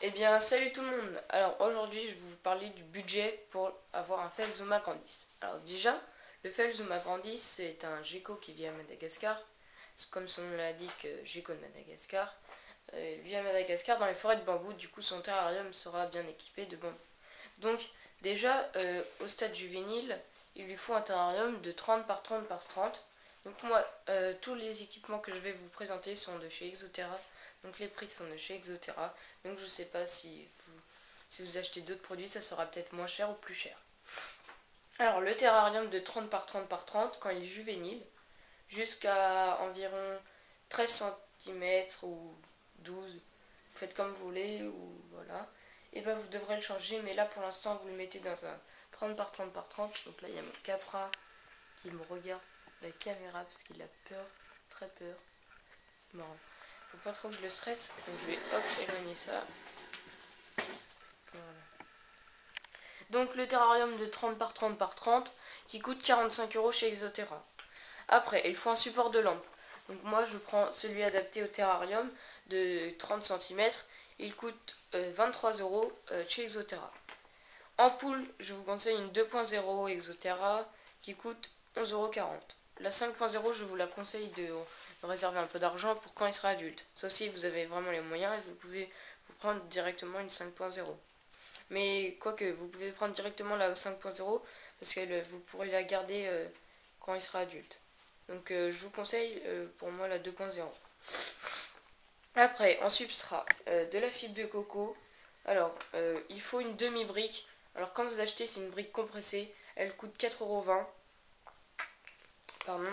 Eh bien, salut tout le monde. Alors aujourd'hui, je vais vous parler du budget pour avoir un Felzuma grandis. Alors déjà, le Felzuma grandis, c'est un gecko qui vit à Madagascar. Comme son nom l'indique, gecko de Madagascar. Il vit à Madagascar dans les forêts de bambou, du coup son terrarium sera bien équipé de bambou. Donc déjà, au stade juvénile, il lui faut un terrarium de 30 par 30 par 30. Donc moi, tous les équipements que je vais vous présenter sont de chez Exoterra. Donc les prix sont de chez Exoterra. Donc je ne sais pas si vous achetez d'autres produits, ça sera peut-être moins cher ou plus cher. Alors le terrarium de 30 par 30 par 30, quand il est juvénile, jusqu'à environ 13 cm ou 12, vous faites comme vous voulez, ou voilà. Et ben vous devrez le changer, mais là pour l'instant vous le mettez dans un 30 par 30 par 30. Donc là il y a mon capra qui me regarde la caméra parce qu'il a peur, très peur. C'est marrant. Faut pas trop que je le stresse, donc je vais hop éloigner ça. Voilà. Donc le terrarium de 30 par 30 par 30 qui coûte 45 € chez Exoterra. Après, il faut un support de lampe. Donc moi je prends celui adapté au terrarium de 30 cm. Il coûte 23 € chez Exoterra. Ampoule, je vous conseille une 2.0 Exoterra qui coûte 11,40 €. La 5.0, je vous la conseille de réserver un peu d'argent pour quand il sera adulte. Sauf si vous avez vraiment les moyens et vous pouvez vous prendre directement une 5.0. Mais quoique, vous pouvez prendre directement la 5.0 parce que vous pourrez la garder quand il sera adulte. Donc je vous conseille pour moi la 2.0. Après, en substrat, de la fibre de coco. Alors, il faut une demi-brique. Alors quand vous achetez, c'est une brique compressée. Elle coûte 4,20 €. Pardon.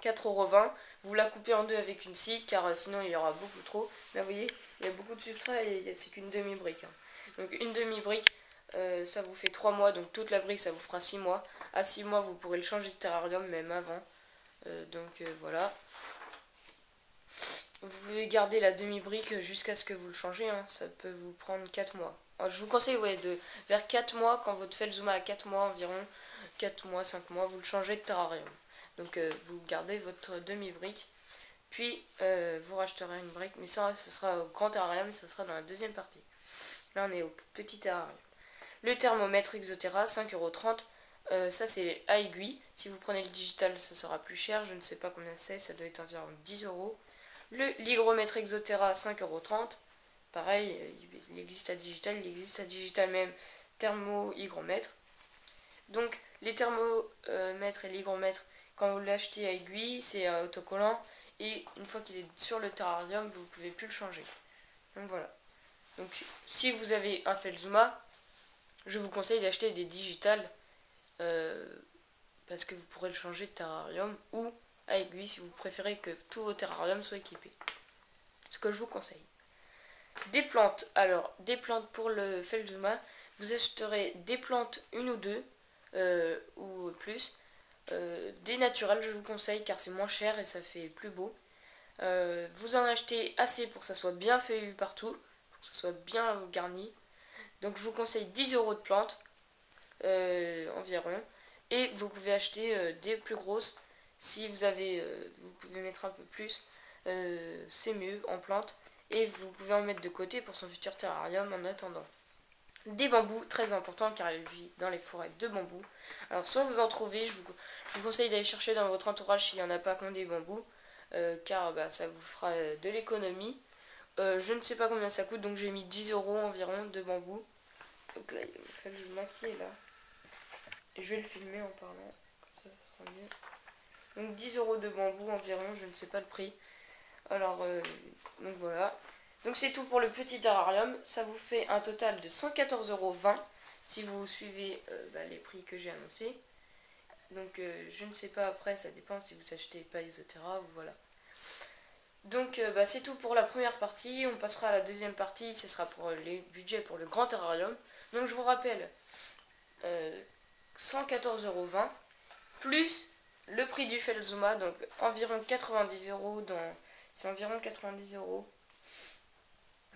4,20 €. Vous la coupez en deux avec une scie car sinon il y aura beaucoup trop. Là vous voyez, il y a beaucoup de substrat et c'est qu'une demi-brique. Donc une demi-brique, ça vous fait 3 mois. Donc toute la brique, ça vous fera 6 mois. À 6 mois, vous pourrez le changer de terrarium même avant. Voilà. Vous pouvez garder la demi-brique jusqu'à ce que vous le changez. Ça peut vous prendre 4 mois. Alors, je vous conseille de vers 4 mois, quand votre Felzuma a 4 mois environ, 4 mois, 5 mois, vous le changez de terrarium. Donc vous gardez votre demi-brique. Puis vous racheterez une brique. Mais ça, ce sera au grand terrarium, ça sera dans la deuxième partie. Là, on est au petit terrarium. Le thermomètre Exoterra, 5,30 €. Ça, c'est à aiguille. Si vous prenez le digital, ça sera plus cher. Je ne sais pas combien c'est. Ça doit être environ 10 €. L'hygromètre Exoterra, 5,30 €. Pareil, il existe à digital. Il existe à digital même thermo-hygromètre. Donc, les thermomètres et l'hygromètre, quand vous l'achetez à aiguille, c'est autocollant. Et une fois qu'il est sur le terrarium, vous ne pouvez plus le changer. Donc voilà. Donc si vous avez un Felzuma, je vous conseille d'acheter des digitales parce que vous pourrez le changer de terrarium ou à aiguille si vous préférez que tous vos terrariums soient équipés. Ce que je vous conseille. Des plantes. Alors, des plantes pour le Felzuma, vous achèterez des plantes, une ou deux ou plus. Des naturelles, je vous conseille car c'est moins cher et ça fait plus beau. Vous en achetez assez pour que ça soit bien feuillu partout, pour que ça soit bien garni. Donc je vous conseille 10 € de plantes environ. Et vous pouvez acheter des plus grosses. Si vous avez, vous pouvez mettre un peu plus, c'est mieux en plantes. Et vous pouvez en mettre de côté pour son futur terrarium en attendant. Des bambous, très important car elle vit dans les forêts de bambous. Alors soit vous en trouvez, je vous conseille d'aller chercher dans votre entourage s'il n'y en a pas qu'un des bambous. Car ça vous fera de l'économie. Je ne sais pas combien ça coûte, donc j'ai mis 10 € environ de bambou. Donc là, il va falloir le maquiller là. Et je vais le filmer en parlant, comme ça sera mieux. Donc 10 € de bambou environ, je ne sais pas le prix. Alors, donc voilà. Donc c'est tout pour le petit terrarium. Ça vous fait un total de 114,20 € si vous suivez les prix que j'ai annoncés. Donc je ne sais pas après, ça dépend si vous achetez pas Exoterra ou voilà. Donc c'est tout pour la première partie. On passera à la deuxième partie. Ce sera pour les budgets pour le grand terrarium. Donc je vous rappelle, 114,20 € plus le prix du Felzuma, donc environ 90 € c'est environ 90 €.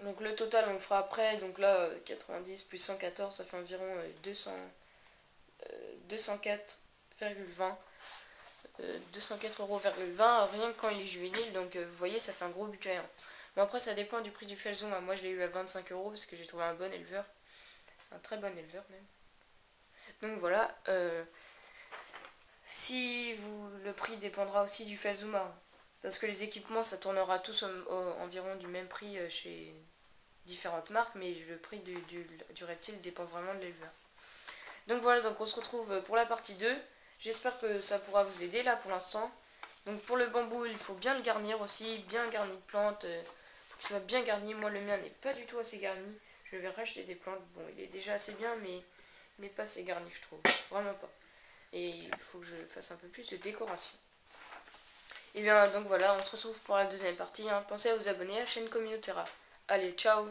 Donc le total on le fera après, donc là 90 plus 114 ça fait environ 204,20 204,20 € rien que quand il est juvénile, donc vous voyez ça fait un gros budget. Bon après ça dépend du prix du Felzuma. Moi je l'ai eu à 25 € parce que j'ai trouvé un bon éleveur. Un très bon éleveur même. Donc voilà. Si vous, le prix dépendra aussi du Felzuma. Parce que les équipements ça tournera tous environ du même prix chez différentes marques. Mais le prix du reptile dépend vraiment de l'éleveur. Donc voilà, donc on se retrouve pour la partie 2. J'espère que ça pourra vous aider là pour l'instant. Donc pour le bambou, il faut bien le garnir aussi, bien garni de plantes. Faut qu'il soit bien garni. Moi le mien n'est pas du tout assez garni. Je vais racheter des plantes. Bon, il est déjà assez bien, mais il n'est pas assez garni, je trouve. Vraiment pas. Et il faut que je fasse un peu plus de décoration. Et bien donc voilà, on se retrouve pour la deuxième partie. Hein. Pensez à vous abonner à la chaîne Communautaire. Allez, ciao!